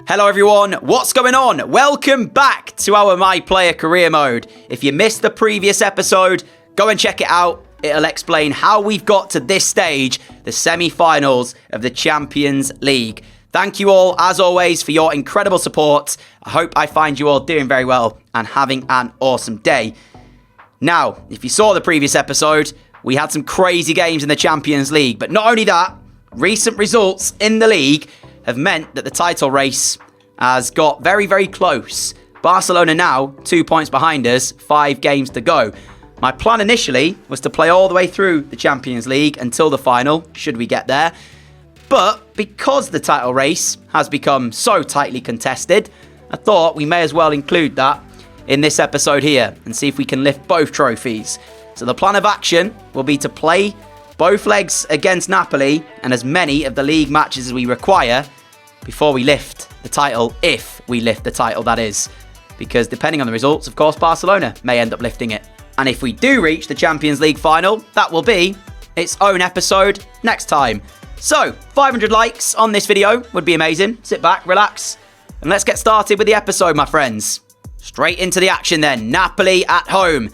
Hello everyone, what's going on? Welcome back to our My Player Career Mode. If you missed the previous episode, go and check it out. It'll explain how we've got to this stage, the semi-finals of the Champions League. Thank you all, as always, for your incredible support. I hope I find you all doing very well and having an awesome day. Now, if you saw the previous episode, we had some crazy games in the Champions League. But not only that, recent results in the league have meant that the title race has got very, very close. Barcelona now 2 points behind us, 5 games to go. My plan initially was to play all the way through the Champions League until the final, should we get there. But because the title race has become so tightly contested, I thought we may as well include that in this episode here and see if we can lift both trophies. So the plan of action will be to play both legs against Napoli and as many of the league matches as we require before we lift the title, if we lift the title, that is. Because depending on the results, of course, Barcelona may end up lifting it. And if we do reach the Champions League final, that will be its own episode next time. So, 500 likes on this video would be amazing. Sit back, relax, and let's get started with the episode, my friends. Straight into the action then. Napoli at home.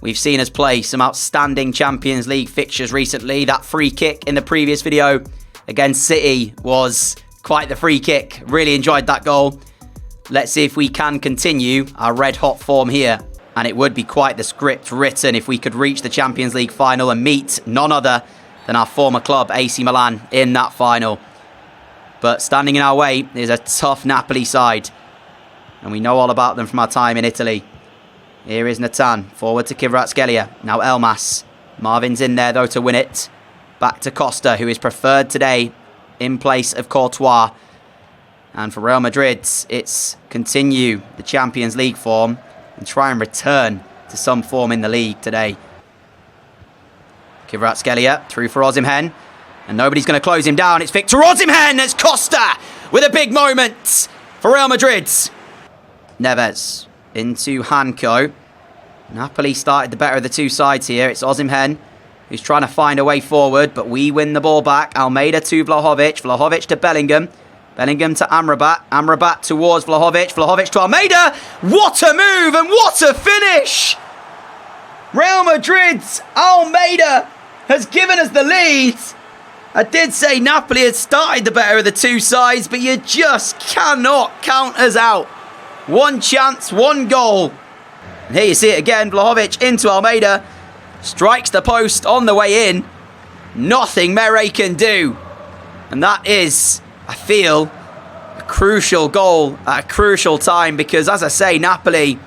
We've seen us play some outstanding Champions League fixtures recently. That free kick in the previous video against City was quite the free kick. Really enjoyed that goal. Let's see if we can continue our red-hot form here. And it would be quite the script written if we could reach the Champions League final and meet none other than our former club, AC Milan, in that final. But standing in our way is a tough Napoli side. And we know all about them from our time in Italy. Here is Natan, forward to Kvaratskhelia. Now Elmas. Marvin's in there, though, to win it. Back to Costa, who is preferred today in place of Courtois. And for Real Madrid, it's continue the Champions League form and try and return to some form in the league today. Kvaratskhelia through for Osimhen. And nobody's going to close him down. It's Victor Osimhen. It's Costa with a big moment for Real Madrid. Neves into Hanko. Napoli started the better of the two sides here. It's Osimhen who's trying to find a way forward, but we win the ball back. Almeida to Vlahovic. Vlahovic to Bellingham. Bellingham to Amrabat. Amrabat towards Vlahovic. Vlahovic to Almeida. What a move and what a finish! Real Madrid's Almeida has given us the lead. I did say Napoli had started the better of the two sides, but you just cannot count us out. One chance, one goal. And here you see it again. Vlahovic into Almeida. Strikes the post on the way in. Nothing Mere can do. And that is, I feel, a crucial goal at a crucial time. Because, as I say, Napoli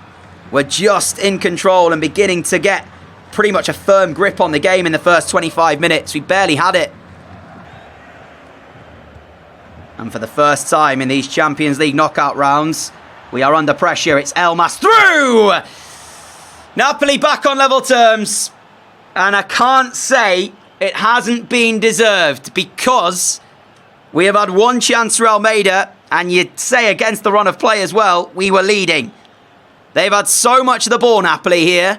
were just in control and beginning to get pretty much a firm grip on the game in the first 25 minutes. We barely had it. And for the first time in these Champions League knockout rounds, we are under pressure. It's Elmas through! Napoli back on level terms. And I can't say it hasn't been deserved because we have had one chance for Almeida. And you'd say against the run of play as well, we were leading. They've had so much of the ball, Napoli, here,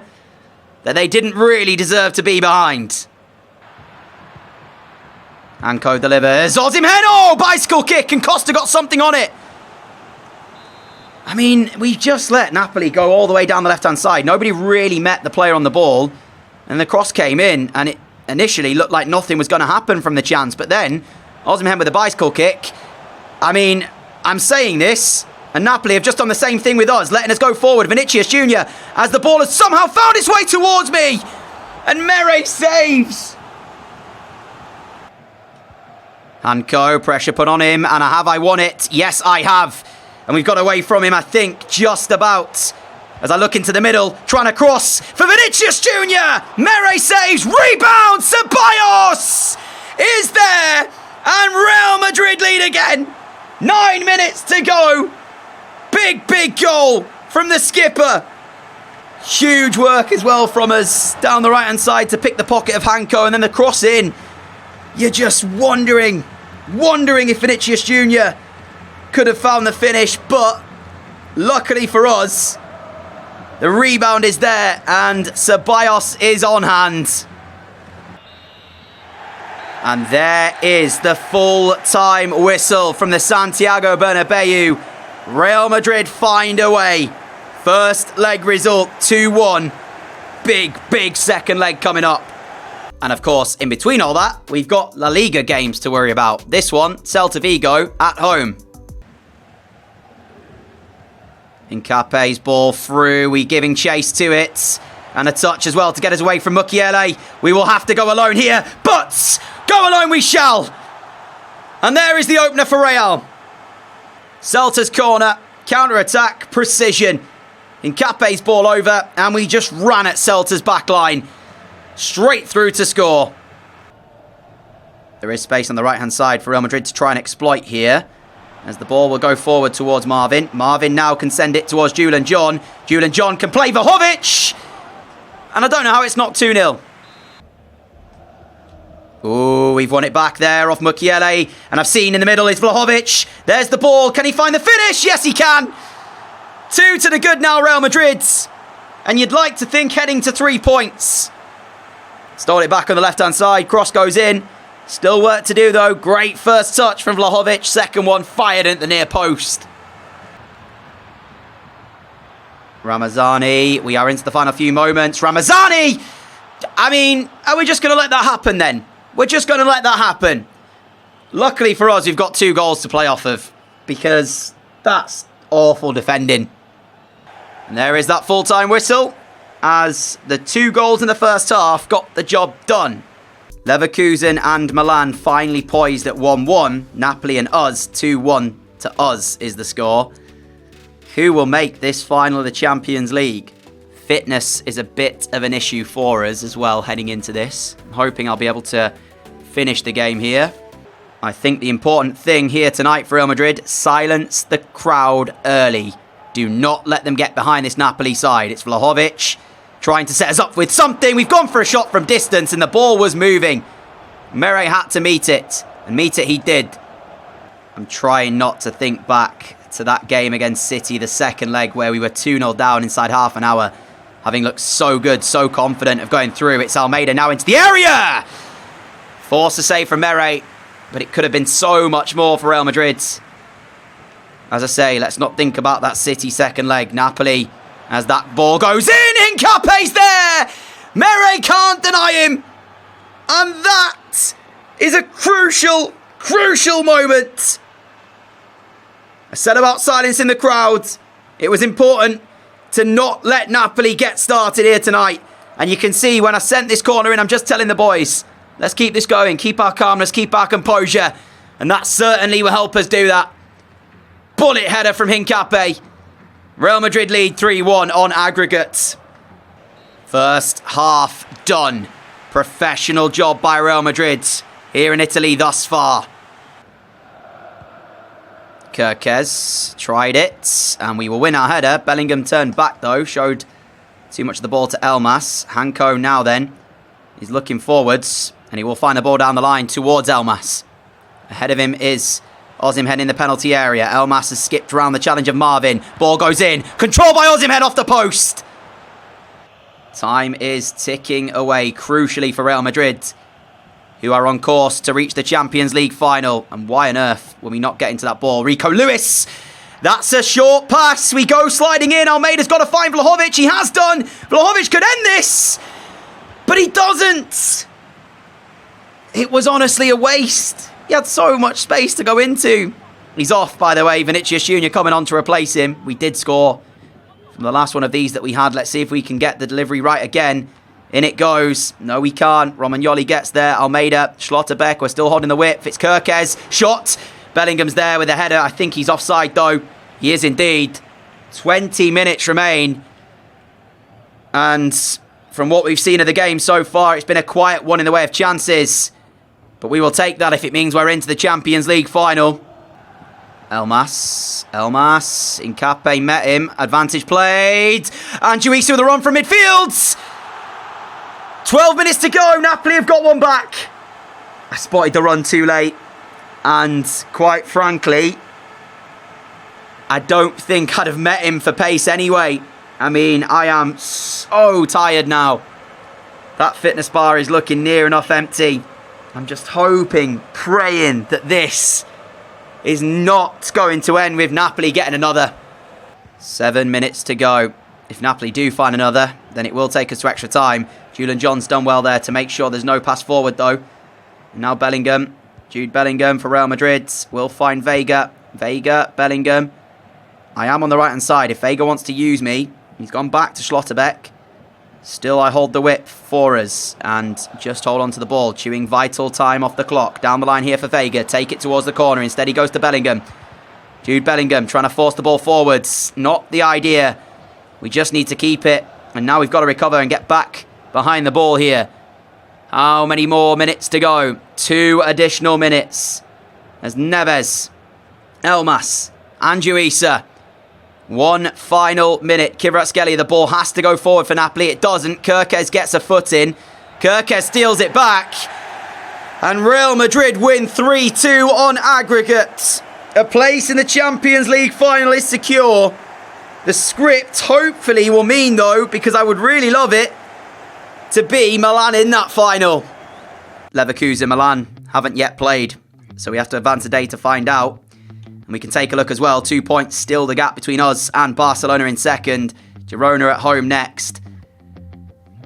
that they didn't really deserve to be behind. Hanko delivers. Osimhen! Oh, bicycle kick, and Costa got something on it. I mean, we just let Napoli go all the way down the left-hand side. Nobody really met the player on the ball. And the cross came in, and it initially looked like nothing was going to happen from the chance. But then, Osimhen with a bicycle kick. I mean, I'm saying this, and Napoli have just done the same thing with us, letting us go forward. Vinicius Jr., as the ball has somehow found its way towards me. And Mere saves. Hanko, pressure put on him, and have I won it? Yes, I have. And we've got away from him, I think, just about. As I look into the middle, trying to cross for Vinicius Jr. Mere saves, rebound, Ceballos is there. And Real Madrid lead again. 9 minutes to go. Big, big goal from the skipper. Huge work as well from us down the right-hand side to pick the pocket of Hanko, and then the cross in. You're just wondering if Vinicius Jr. could have found the finish, but luckily for us, the rebound is there and Ceballos is on hand. And there is the full-time whistle from the Santiago Bernabeu. Real Madrid find a way. First leg result, 2-1. Big second leg coming up. And of course, in between all that, we've got La Liga games to worry about. This one, Celta Vigo at home. Nkapé's ball through. We're giving chase to it. And a touch as well to get us away from Mukiele. We will have to go alone here, but go alone we shall. And there is the opener for Real. Celta's corner, counter-attack, precision. Nkapé's ball over, and we just ran at Celta's backline. Straight through to score. There is space on the right-hand side for Real Madrid to try and exploit here. As the ball will go forward towards Marvin. Marvin now can send it towards Julian John. Julian John can play Vlahovic. And I don't know how it's not 2-0. Oh, we've won it back there off Mukiele. And I've seen in the middle is Vlahovic. There's the ball. Can he find the finish? Yes, he can. 2 to the good now, Real Madrid. And you'd like to think heading to 3 points. Stole it back on the left-hand side. Cross goes in. Still work to do, though. Great first touch from Vlahovic. Second one fired at the near post. Ramazani. We are into the final few moments. Ramazani! I mean, are we just going to let that happen then? We're just going to let that happen. Luckily for us, we've got 2 goals to play off of. Because that's awful defending. And there is that full-time whistle. As the 2 goals in the first half got the job done. Leverkusen and Milan finally poised at 1-1. Napoli and us, 2-1 to us is the score. Who will make this final of the Champions League? Fitness is a bit of an issue for us as well heading into this. I'm hoping I'll be able to finish the game here. I think the important thing here tonight for Real Madrid, silence the crowd early. Do not let them get behind this Napoli side. It's Vlahovic trying to set us up with something. We've gone for a shot from distance and the ball was moving. Mere had to meet it, and meet it he did. I'm trying not to think back to that game against City, the second leg where we were 2-0 down inside half an hour. Having looked so good, so confident of going through. It's Almeida now into the area! Force a save from Mere, but it could have been so much more for Real Madrid. As I say, let's not think about that City second leg. Napoli, as that ball goes in, Nkapé's there! Mere can't deny him! And that is a crucial moment. I said about silencing the crowd. It was important to not let Napoli get started here tonight. And you can see when I sent this corner in, I'm just telling the boys, let's keep this going, keep our calmness, keep our composure. And that certainly will help us do that. Bullet header from Nkapé. Real Madrid lead 3-1 on aggregate. First half done. Professional job by Real Madrid here in Italy thus far. Kirkez tried it, and we will win our header. Bellingham turned back, though. Showed too much of the ball to Elmas. Hanko now, then. He's looking forwards, and he will find the ball down the line towards Elmas. Ahead of him is Osimhen in the penalty area. Elmas has skipped around the challenge of Marvin. Ball goes in. Controlled by Osimhen off the post. Time is ticking away, crucially for Real Madrid, who are on course to reach the Champions League final. And why on earth will we not get into that ball? Rico Lewis. That's a short pass. We go sliding in. Almeida's got to find Vlahovic. He has done. Vlahovic could end this, but he doesn't. It was honestly a waste. He had so much space to go into. He's off, by the way. Vinicius Jr. coming on to replace him. We did score from the last one of these that we had. Let's see if we can get the delivery right again. In it goes. No, we can't. Romagnoli gets there. Almeida. Schlotterbeck. We're still holding the whip. It's Kirkez. Shot. Bellingham's there with a header. I think he's offside, though. He is indeed. 20 minutes remain. And from what we've seen of the game so far, it's been a quiet one in the way of chances. But we will take that if it means we're into the Champions League final. Elmas. Nkapé met him. Advantage played. And Juice with a run from midfield. 12 minutes to go. Napoli have got one back. I spotted the run too late. And quite frankly, I don't think I'd have met him for pace anyway. I mean, I am so tired now. That fitness bar is looking near enough empty. I'm just hoping, praying that this is not going to end with Napoli getting another. 7 minutes to go. If Napoli do find another, then it will take us to extra time. Julian John's done well there to make sure there's no pass forward, though. And now Bellingham. Jude Bellingham for Real Madrid. Will find Vega. Vega, Bellingham. I am on the right-hand side. If Vega wants to use me, he's gone back to Schlotterbeck. Still, I hold the whip for us and just hold on to the ball. Chewing vital time off the clock. Down the line here for Vega. Take it towards the corner. Instead, he goes to Bellingham. Jude Bellingham trying to force the ball forwards. Not the idea. We just need to keep it. And now we've got to recover and get back behind the ball here. How many more minutes to go? 2 additional minutes. As Neves, Elmas, Anduisa. 1 final minute. Kvaratskhelia, the ball has to go forward for Napoli. It doesn't. Kerkez gets a foot in. Kerkez steals it back. And Real Madrid win 3-2 on aggregate. A place in the Champions League final is secure. The script hopefully will mean, though, because I would really love it, to be Milan in that final. Leverkusen, Milan haven't yet played, so we have to advance a day to find out. And we can take a look as well. 2 points, still the gap between us and Barcelona in second. Girona at home next.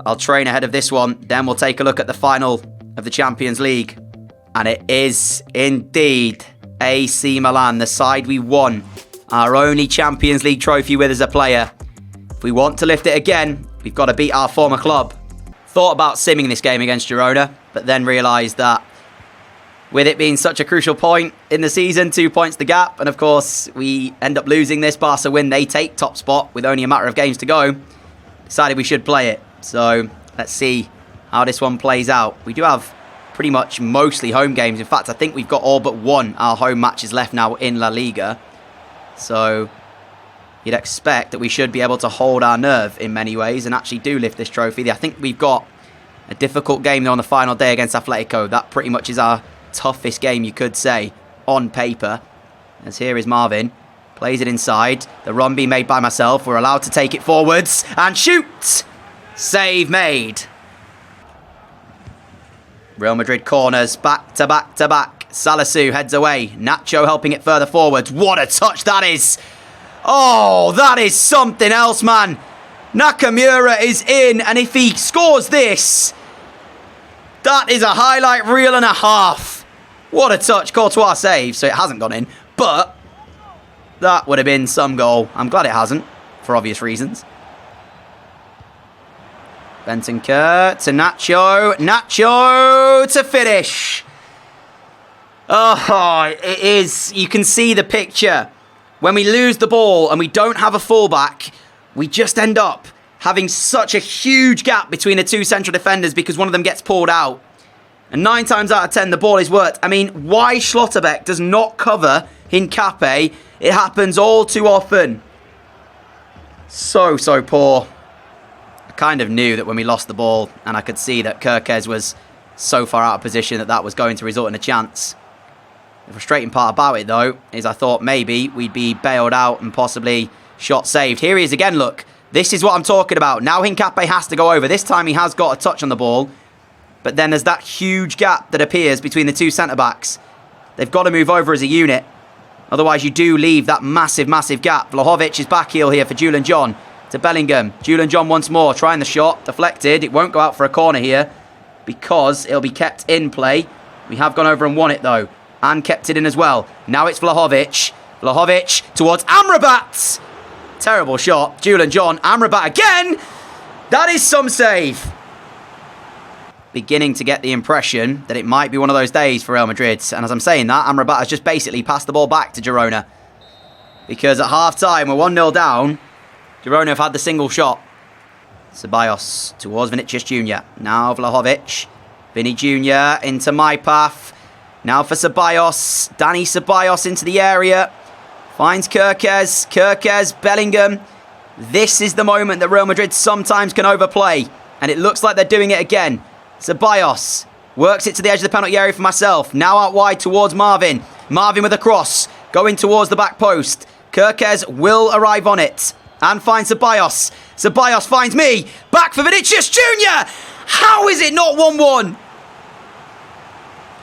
I'll train ahead of this one. Then we'll take a look at the final of the Champions League. And it is indeed AC Milan, the side we won our only Champions League trophy with as a player. If we want to lift it again, we've got to beat our former club. Thought about simming this game against Girona, but then realised that with it being such a crucial point in the season, 2 points the gap, and of course we end up losing this. Barca win, they take top spot with only a matter of games to go. Decided we should play it. So let's see how this one plays out. We do have pretty much mostly home games. In fact, I think we've got all but one our home matches left now in La Liga. So you'd expect that we should be able to hold our nerve in many ways and actually do lift this trophy. I think we've got a difficult game on the final day against Atletico. That pretty much is our toughest game, you could say, on paper. As here is Marvin. Plays it inside. The run being made by myself. We're allowed to take it forwards. And shoot! Save made. Real Madrid corners. Back to back to back. Salisu heads away. Nacho helping it further forwards. What a touch that is! Oh, that is something else, man. Nakamura is in. And if he scores this, that is a highlight reel and a half. What a touch. Courtois save, so it hasn't gone in. But that would have been some goal. I'm glad it hasn't, for obvious reasons. Bentancur to Nacho. Nacho to finish. Oh, it is. You can see the picture. When we lose the ball and we don't have a fullback, we just end up having such a huge gap between the two central defenders because one of them gets pulled out. And 9 times out of 10, the ball is worked. I mean, why Schlotterbeck does not cover Hincapié, it happens all too often. So poor. I kind of knew that when we lost the ball, and I could see that Kerkez was so far out of position that was going to result in a chance. The frustrating part about it, though, is I thought maybe we'd be bailed out and possibly shot saved. Here he is again, look. This is what I'm talking about. Now Hincapié has to go over. This time he has got a touch on the ball. But then there's that huge gap that appears between the two centre-backs. They've got to move over as a unit. Otherwise, you do leave that massive, massive gap. Vlahovic is back heel here for Julian John. To Bellingham. Julian John once more. Trying the shot. Deflected. It won't go out for a corner here because it'll be kept in play. We have gone over and won it, though. And kept it in as well. Now it's Vlahovic. Vlahovic towards Amrabat. Terrible shot. Julian John. Amrabat again. That is some save. Beginning to get the impression that it might be one of those days for Real Madrid. And as I'm saying that, Amrabat has just basically passed the ball back to Girona. Because at half-time, we're 1-0 down. Girona have had the single shot. Ceballos towards Vinicius Jr. Now Vlahovic. Vinny Jr. into my path. Now for Ceballos. Danny Ceballos into the area. Finds Kerkez. Kerkez, Bellingham. This is the moment that Real Madrid sometimes can overplay. And it looks like they're doing it again. Ceballos works it to the edge of the penalty area for myself. Now out wide towards Marvin. Marvin with a cross. Going towards the back post. Kerkez will arrive on it. And finds Ceballos. Ceballos finds me. Back for Vinicius Jr. How is it not 1-1?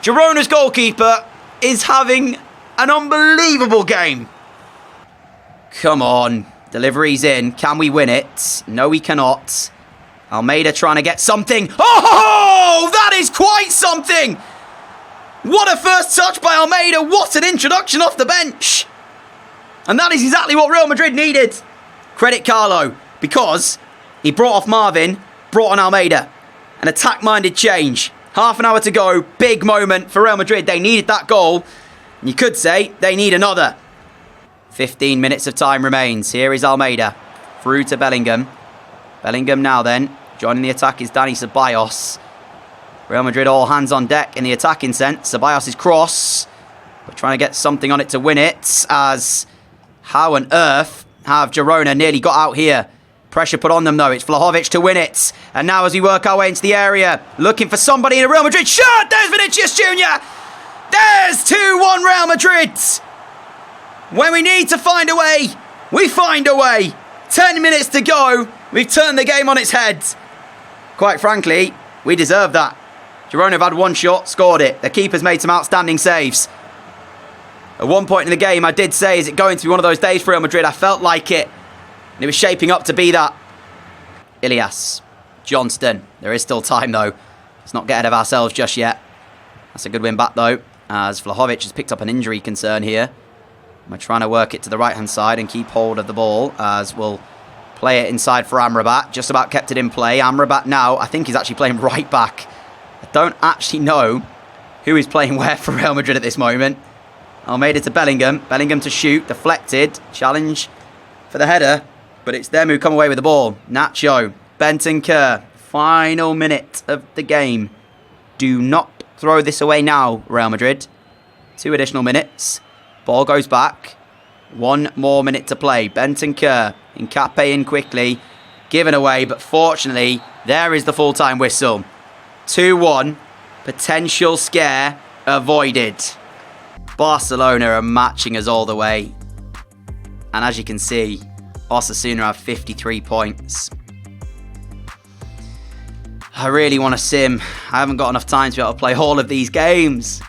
Girona's goalkeeper is having an unbelievable game. Come on. Delivery's in. Can we win it? No, we cannot. Almeida trying to get something. Oh, that is quite something. What a first touch by Almeida. What an introduction off the bench. And that is exactly what Real Madrid needed. Credit Carlo, because he brought off Marvin, brought on Almeida. An attack-minded change. Half an hour to go. Big moment for Real Madrid. They needed that goal. And you could say they need another. 15 minutes of time remains. Here is Almeida. Through to Bellingham. Bellingham now then. Joining the attack is Dani Ceballos. Real Madrid all hands on deck in the attacking sense. Ceballos' cross. We're trying to get something on it to win it. As how on earth have Girona nearly got out here? Pressure put on them though. It's Vlahovic to win it. And now as we work our way into the area, looking for somebody in a Real Madrid shirt. There's Vinicius Jr. There's 2-1 Real Madrid. When we need to find a way, we find a way. 10 minutes to go. We've turned the game on its head. Quite frankly, we deserve that. Girona have had one shot, scored it. The keeper's made some outstanding saves. At one point in the game, I did say, is it going to be one of those days for Real Madrid? I felt like it. And it was shaping up to be that. Ilias. Johnston. There is still time, though. Let's not get ahead of ourselves just yet. That's a good win back, though, as Vlahovic has picked up an injury concern here. We're trying to work it to the right-hand side and keep hold of the ball, as we'll play it inside for Amrabat. Just about kept it in play. Amrabat now, I think he's actually playing right back. I don't actually know who is playing where for Real Madrid at this moment. Almeida to Bellingham. Bellingham to shoot. Deflected. Challenge for the header. But it's them who come away with the ball. Nacho. Bentancur. Final minute of the game. Do not throw this away now, Real Madrid. 2 additional minutes. Ball goes back. 1 more minute to play. Bentancur. Nkape in quickly. Given away. But fortunately, there is the full-time whistle. 2-1. Potential scare avoided. Barcelona are matching us all the way. And as you can see, Osasuna have 53 points. I really want to sim. I haven't got enough time to be able to play all of these games.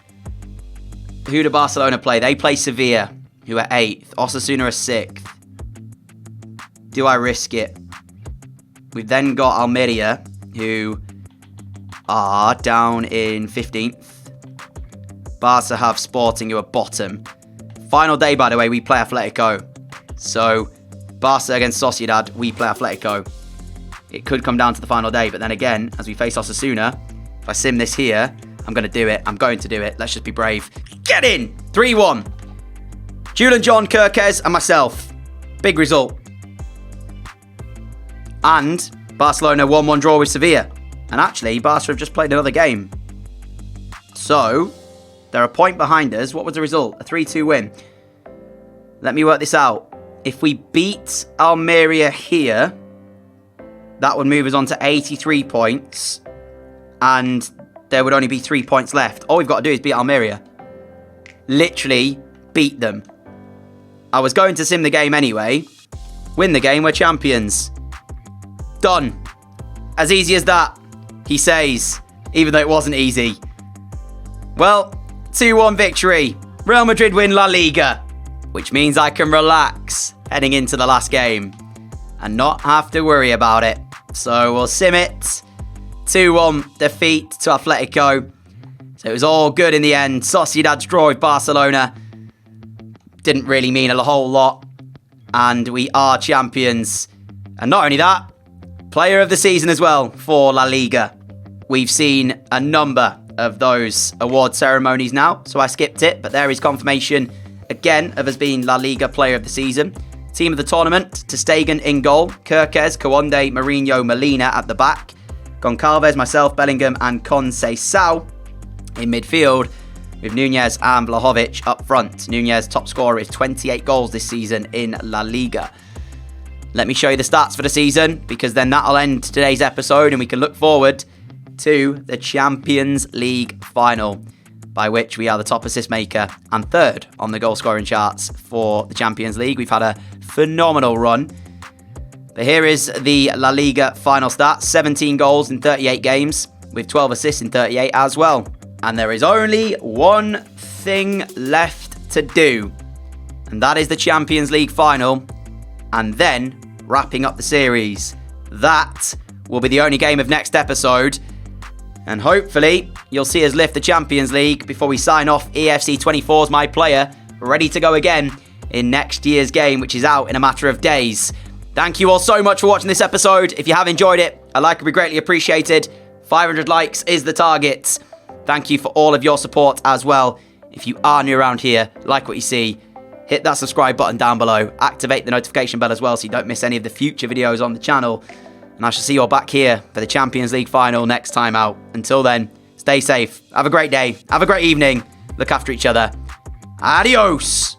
Who do Barcelona play? They play Sevilla, who are 8th. Osasuna are 6th. Do I risk it? We've then got Almeria, who are down in 15th. Barca have Sporting, who are bottom. Final day, by the way, we play Atletico. So, Barca against Sociedad, we play Atletico. It could come down to the final day, but then again, as we face Osasuna, if I sim this here, I'm going to do it. I'm going to do it. Let's just be brave. Get in! 3-1. Julian John, Kirkez, and myself. Big result. And Barcelona 1-1 draw with Sevilla. And actually, Barca have just played another game. So, they're a point behind us. What was the result? A 3-2 win. Let me work this out. If we beat Almeria here, that would move us on to 83 points. And there would only be 3 points left. All we've got to do is beat Almeria. Literally beat them. I was going to sim the game anyway. Win the game, we're champions. Done. As easy as that, he says, even though it wasn't easy. Well, 2-1 victory. Real Madrid win La Liga, which means I can relax heading into the last game and not have to worry about it. So we'll sim it. 2-1 defeat to Atletico. So it was all good in the end. Sociedad's draw with Barcelona didn't really mean a whole lot. And we are champions. And not only that, player of the season as well for La Liga. We've seen a number of those award ceremonies now, so I skipped it. But there is confirmation again of us being La Liga player of the season. Team of the tournament, Ter Stegen in goal. Kirkez, Kawonde, Mourinho, Molina at the back. Goncalves, myself, Bellingham and Conceição in midfield, with Nunez and Vlahovic up front. Nunez, top scorer, is 28 goals this season in La Liga. Let me show you the stats for the season, because then that'll end today's episode and we can look forward to the Champions League final, by which we are the top assist maker and 3rd on the goal scoring charts for the Champions League. We've had a phenomenal run. But here is the La Liga final stats. 17 goals in 38 games, with 12 assists in 38 as well. And there is only one thing left to do. And that is the Champions League final. And then wrapping up the series. That will be the only game of next episode. And hopefully, you'll see us lift the Champions League before we sign off EAFC 24's My Player, ready to go again in next year's game, which is out in a matter of days. Thank you all so much for watching this episode. If you have enjoyed it, a like would be greatly appreciated. 500 likes is the target. Thank you for all of your support as well. If you are new around here, like what you see, hit that subscribe button down below. Activate the notification bell as well so you don't miss any of the future videos on the channel. And I shall see you all back here for the Champions League final next time out. Until then, stay safe. Have a great day. Have a great evening. Look after each other. Adios.